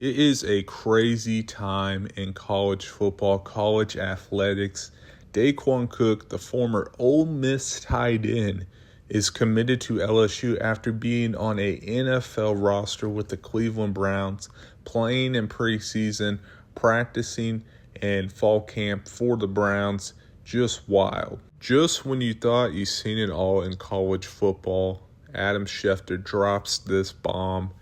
It is a crazy time in college football, college athletics. Daquan Cook, the former Ole Miss tight end, is committed to LSU after being on a NFL roster with the Cleveland Browns, playing in preseason, practicing, and fall camp for the Browns. Just wild. Just when you thought you've seen it all in college football, Adam Schefter drops this bomb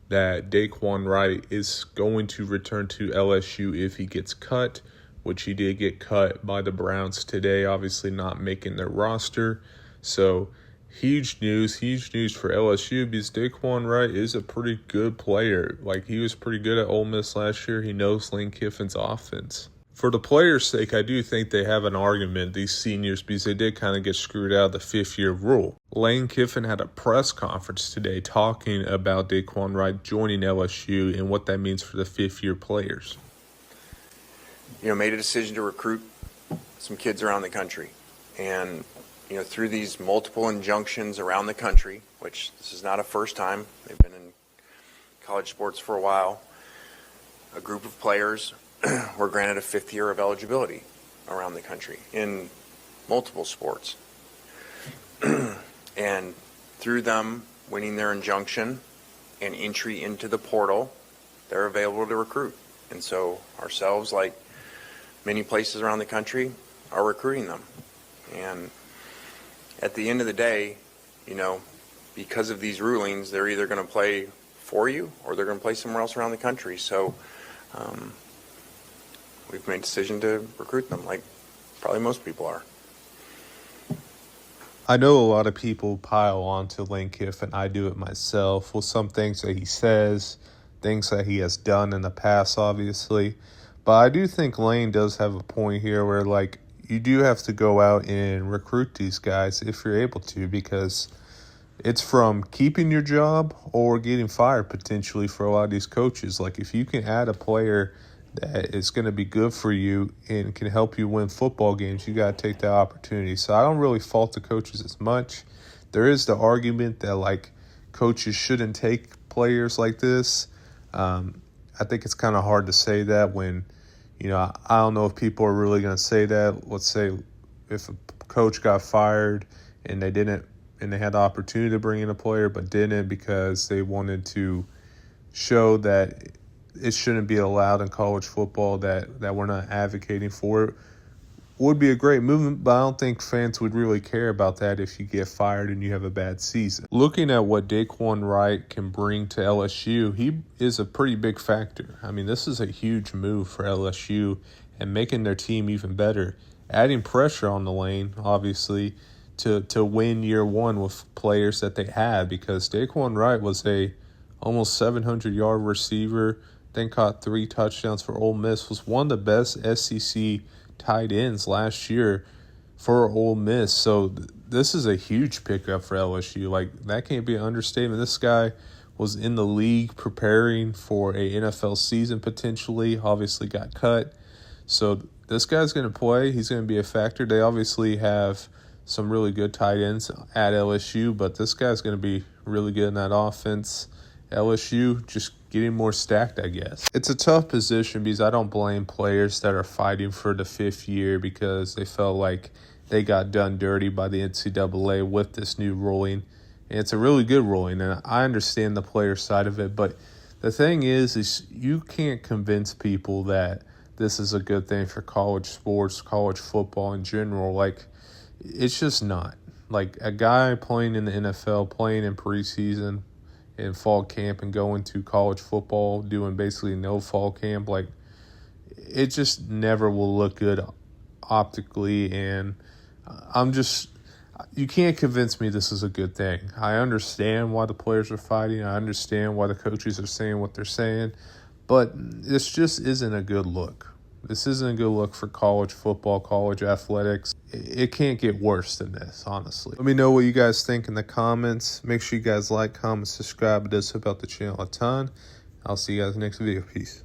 that Daquan Wright is going to return to LSU if he gets cut, which he did get cut by the Browns today, obviously not making their roster. So huge news for LSU because Daquan Wright is a pretty good player. Like, he was pretty good at Ole Miss last year. He knows Lane Kiffin's offense. For the players' sake, I do think they have an argument, these seniors, because they did kind of get screwed out of the fifth-year rule. Lane Kiffin had a press conference today talking about Daquan Wright joining LSU and what that means for the fifth-year players. Made a decision to recruit some kids around the country. And, through these multiple injunctions around the country, which this is not a first time, they've been in college sports for a while, a group of players were granted a fifth year of eligibility around the country in multiple sports. And through them winning their injunction and entry into the portal, they're available to recruit. And so ourselves, like many places around the country, are recruiting them. And at the end of the day, because of these rulings, they're either going to play for you or they're going to play somewhere else around the country. So we've made a decision to recruit them, like probably most people are. I know a lot of people pile on to Lane Kiffin. I do it myself with some things that he says, things that he has done in the past, obviously. But I do think Lane does have a point here where, you do have to go out and recruit these guys if you're able to, because it's from keeping your job or getting fired potentially for a lot of these coaches. Like, if you can add a player that is going to be good for you and can help you win football games, you got to take that opportunity. So I don't really fault the coaches as much. There is the argument that, coaches shouldn't take players like this. I think it's kind of hard to say that when, I don't know if people are really going to say that. Let's say if a coach got fired and they had the opportunity to bring in a player but didn't because they wanted to show that it shouldn't be allowed in college football, that we're not advocating for it, would be a great movement, but I don't think fans would really care about that if you get fired and you have a bad season. Looking at what Daquan Wright can bring to LSU, he is a pretty big factor. I mean, this is a huge move for LSU and making their team even better, adding pressure on the lane, obviously, to win year one with players that they have, because Daquan Wright was a almost 700-yard receiver, then caught 3 touchdowns for Ole Miss, was one of the best SEC tight ends last year for Ole Miss. So this is a huge pickup for LSU. That can't be an understatement. This guy was in the league preparing for a NFL season potentially, obviously got cut. So this guy's going to play. He's going to be a factor. They obviously have some really good tight ends at LSU, but this guy's going to be really good in that offense. LSU just getting more stacked, I guess. It's a tough position because I don't blame players that are fighting for the fifth year because they felt like they got done dirty by the NCAA with this new ruling. And it's a really good ruling, and I understand the player side of it. But the thing is you can't convince people that this is a good thing for college sports, college football in general. It's just not. A guy playing in the NFL, playing in preseason, in fall camp, and going to college football, doing basically no fall camp, it just never will look good optically. And you can't convince me this is a good thing. I understand why the players are fighting. I understand why the coaches are saying what they're saying, but this just isn't a good look. This isn't a good look for college football, college athletics. It can't get worse than this, honestly. Let me know what you guys think in the comments. Make sure you guys like, comment, subscribe. It does help out the channel a ton. I'll see you guys next video. Peace.